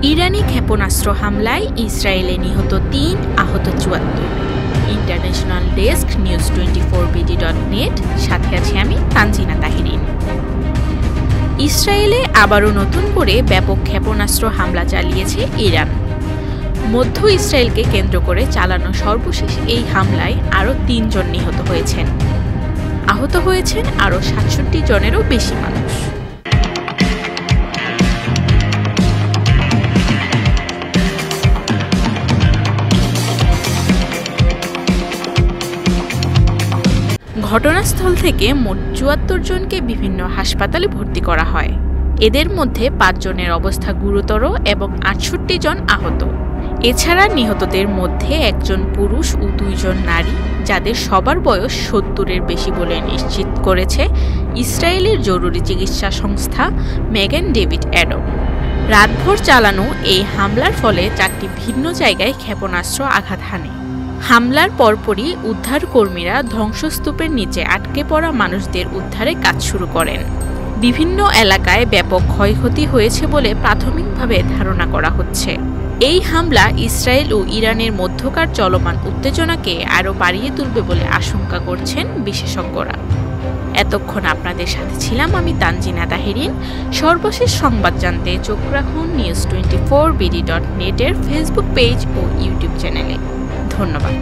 ইরানি ক্ষেপণাস্ত্র হামলায় ইসরায়েলে নিহত ৩, আহত ৭৪। International desk, news24bd.net। সাথে আছি আমি তানজিনা তাহরিন। ইসরায়েলে আবারও নতুন করে ব্যাপক ক্ষেপণাস্ত্র হামলা চালিয়েছে ইরান। মধ্য ইসরায়েলকে কেন্দ্র করে চালানো সর্বশেষ এই হামলায় আরও ৩ জন নিহত হয়েছেন। আহত হয়েছেন আরও ৬৭ জনেরও বেশি মানুষ। ঘটনাস্থল থেকে মোট ৭৪ জনকে বিভিন্ন হাসপাতালে ভর্তি করা হয়। এদের মধ্যে ৫ জনের অবস্থা গুরুতর এবং ৬৮ জন আহত। এছাড়া নিহতদের মধ্যে ১ জন পুরুষ ও ২ জন নারী, যাদের সবার বয়স ৭০-এর বেশি বলে নিশ্চিত করেছে ইসরায়েলের জরুরি চিকিৎসা সংস্থা মেগান ডেভিড অ্যাডম। রাতভর চালানো এই হামলার ফলে ৪টি ভিন্ন জায়গায় ক্ষেপণাস্ত্র আঘাত হানে। হামলার পরপরই উদ্ধারকর্মীরা ধ্বংসস্তূপের নিচে আটকে পড়া মানুষদের উদ্ধারে কাজ শুরু করেন। বিভিন্ন এলাকায় ব্যাপক ক্ষয়ক্ষতি হয়েছে বলে প্রাথমিকভাবে ধারণা করা হচ্ছে। এই হামলা ইসরায়েল ও ইরানের মধ্যকার চলমান উত্তেজনাকে আরও বাড়িয়ে তুলবে বলে আশঙ্কা করছেন বিশেষজ্ঞরা। এতক্ষণ আপনাদের সাথে ছিলাম আমি তানজিনা তাহরিন। সর্বশেষ সংবাদ জানতে চোখ রাখুন news24bd.net এর ফেসবুক পেজ ও ইউটিউব চ্যানেলে। ধন্যবাদ।